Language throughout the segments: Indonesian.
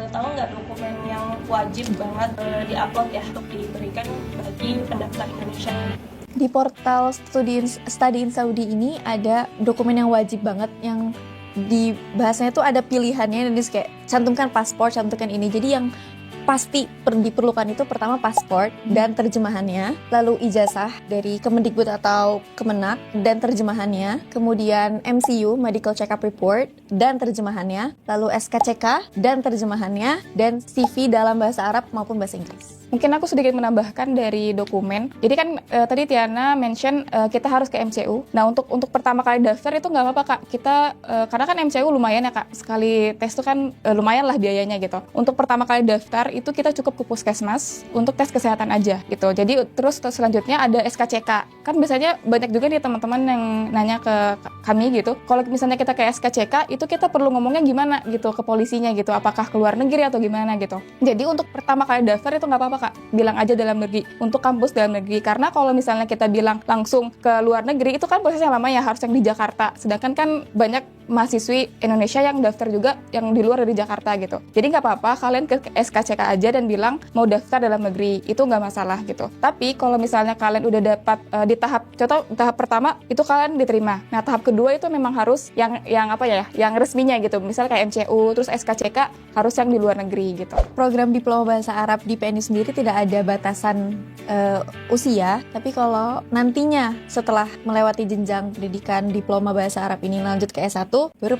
tahu nggak dokumen yang wajib banget diupload ya untuk diberikan bagi pendaftar Indonesia? Di portal Study in Saudi ini ada dokumen yang wajib banget yang di bahasanya tuh ada pilihannya, dan kayak cantumkan paspor, cantumkan ini. Jadi yang pasti diperlukan itu pertama paspor dan terjemahannya, lalu ijazah dari Kemendikbud atau Kemenak dan terjemahannya, kemudian MCU Medical Check-up Report dan terjemahannya, lalu SKCK dan terjemahannya, dan CV dalam bahasa Arab maupun bahasa Inggris. Mungkin aku sedikit menambahkan dari dokumen. Jadi kan tadi Tiana mention kita harus ke MCU. Nah untuk pertama kali daftar itu nggak apa-apa Kak. Kita karena kan MCU lumayan ya Kak. Sekali tes itu kan lumayan lah biayanya gitu. Untuk pertama kali daftar itu kita cukup ke puskesmas untuk tes kesehatan aja gitu. Jadi terus selanjutnya ada SKCK. Kan biasanya banyak juga nih teman-teman yang nanya ke kami gitu. Kalau misalnya kita ke SKCK itu kita perlu ngomongnya gimana gitu ke polisinya gitu. Apakah ke luar negeri atau gimana gitu. Jadi untuk pertama kali daftar itu nggak apa-apa Kak, bilang aja dalam negeri, untuk kampus dalam negeri. Karena kalau misalnya kita bilang langsung ke luar negeri, itu kan prosesnya lama ya, harus yang di Jakarta. Sedangkan kan banyak mahasiswi Indonesia yang daftar juga yang di luar dari Jakarta gitu. Jadi nggak apa-apa, kalian ke SKCK aja dan bilang mau daftar dalam negeri, itu nggak masalah gitu. Tapi kalau misalnya kalian udah dapat di tahap pertama, itu kalian diterima. Nah tahap kedua itu memang harus yang yang resminya gitu. Misalnya kayak MCU, terus SKCK harus yang di luar negeri gitu. Program diploma bahasa Arab di PNU sendiri tidak ada batasan usia, tapi kalau nantinya setelah melewati jenjang pendidikan diploma bahasa Arab ini lanjut ke S1, baru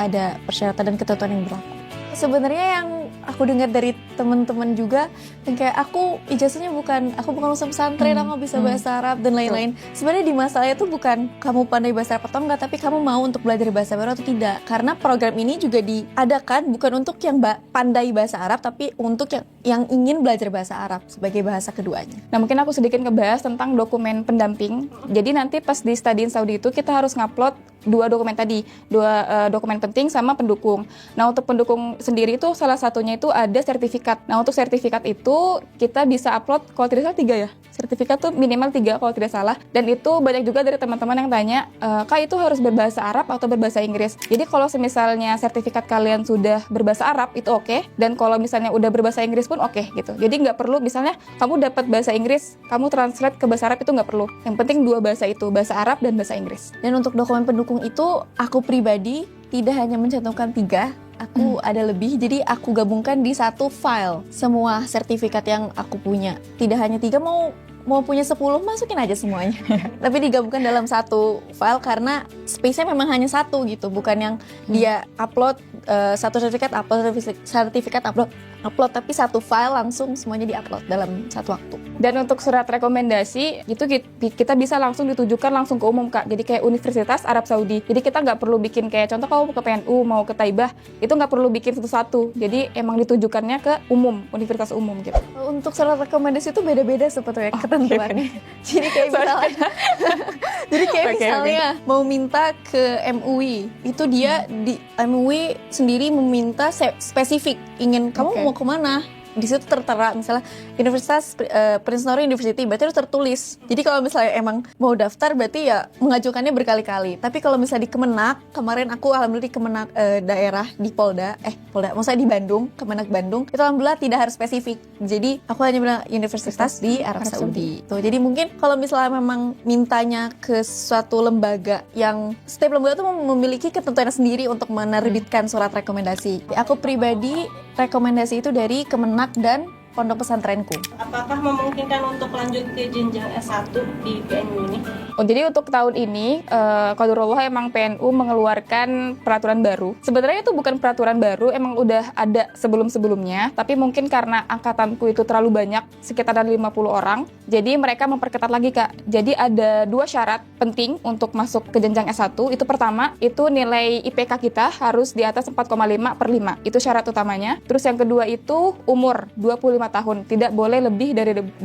ada persyaratan dan ketentuan yang berlaku. Sebenarnya yang aku dengar dari teman-teman juga, yang kayak aku bukan lulusan pesantren, aku bisa bahasa Arab dan lain-lain. Sebenarnya di masalahnya tuh bukan kamu pandai bahasa Arab atau enggak, tapi kamu mau untuk belajar bahasa baru atau tidak. Karena program ini juga diadakan bukan untuk yang pandai bahasa Arab, tapi untuk yang ingin belajar bahasa Arab sebagai bahasa keduanya. Nah mungkin aku sedikit ngebahas tentang dokumen pendamping. Jadi nanti pas di Study in Saudi itu kita harus ngupload dua dokumen penting sama pendukung. Nah untuk pendukung sendiri itu salah satunya itu ada sertifikat. Nah untuk sertifikat itu kita bisa upload kalau tidak salah 3 ya. Sertifikat tuh minimal 3 kalau tidak salah. Dan itu banyak juga dari teman-teman yang tanya, Kak itu harus berbahasa Arab atau berbahasa Inggris? Jadi kalau misalnya sertifikat kalian sudah berbahasa Arab itu oke. Dan kalau misalnya udah berbahasa Inggris pun oke gitu. Jadi nggak perlu misalnya kamu dapat bahasa Inggris, kamu translate ke bahasa Arab itu nggak perlu. Yang penting 2 bahasa itu, bahasa Arab dan bahasa Inggris. Dan untuk dokumen pendukung itu aku pribadi tidak hanya mencantumkan 3, aku ada lebih, jadi aku gabungkan di satu file semua sertifikat yang aku punya. Tidak hanya 3, mau punya 10 masukin aja semuanya. Tapi digabungkan dalam satu file karena space-nya memang hanya satu gitu, bukan yang dia upload satu sertifikat upload, tapi satu file langsung semuanya diupload dalam satu waktu. Dan untuk surat rekomendasi itu kita bisa langsung ditujukan langsung ke umum Kak. Jadi kayak Universitas Arab Saudi. Jadi kita nggak perlu bikin kayak contoh kamu ke PNU mau ke Taibah itu nggak perlu bikin satu-satu. Jadi emang ditujukannya ke umum, universitas umum gitu. Untuk surat rekomendasi itu beda-beda sebetulnya ketentuannya. Jadi kayak misalnya, mau minta ke MUI, itu dia di MUI sendiri meminta spesifik ingin kamu mau kemana. Di situ tertera misalnya Universitas Prince Nuri University, berarti harus tertulis. Jadi kalau misalnya emang mau daftar berarti ya mengajukannya berkali-kali. Tapi kalau misalnya di Kemenak, kemarin aku alhamdulillah di Kemenak daerah di Polda, maksudnya di Bandung, Kemenak Bandung, itu alhamdulillah tidak harus spesifik. Jadi aku hanya bilang Universitas di Arab Saudi. Tuh, jadi mungkin kalau misalnya memang mintanya ke suatu lembaga yang setiap lembaga itu memiliki ketentuan sendiri untuk menerbitkan surat rekomendasi. Aku pribadi rekomendasi itu dari Kemenak dan pondok pesantrenku. Apakah memungkinkan untuk lanjut ke jenjang S1 di PNU ini? Jadi untuk tahun ini, qadarullah emang PNU mengeluarkan peraturan baru. Sebenarnya itu bukan peraturan baru, emang udah ada sebelum-sebelumnya. Tapi mungkin karena angkatanku itu terlalu banyak, sekitar 50 orang. Jadi mereka memperketat lagi Kak. Jadi ada 2 syarat penting untuk masuk ke jenjang S1. Itu pertama, itu nilai IPK kita harus di atas 4,5/5. Itu syarat utamanya. Terus yang kedua itu umur 25 tahun, tidak boleh lebih dari 25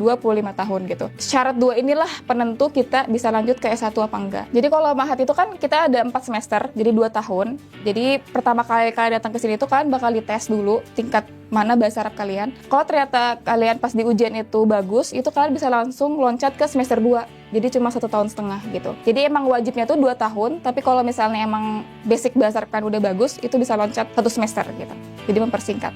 tahun gitu. Syarat 2 inilah penentu kita bisa lanjut ke S1 apa enggak. Jadi kalau Mahat itu kan kita ada 4 semester, jadi 2 tahun. Jadi pertama kali kalian datang ke sini itu kalian bakal dites dulu tingkat mana bahasa Arab kalian. Kalau ternyata kalian pas di ujian itu bagus, itu kalian bisa langsung loncat ke semester 2. Jadi cuma 1,5 tahun gitu. Jadi emang wajibnya tuh 2 tahun, tapi kalau misalnya emang basic bahasa Arab kalian udah bagus, itu bisa loncat 1 semester gitu. Jadi mempersingkat.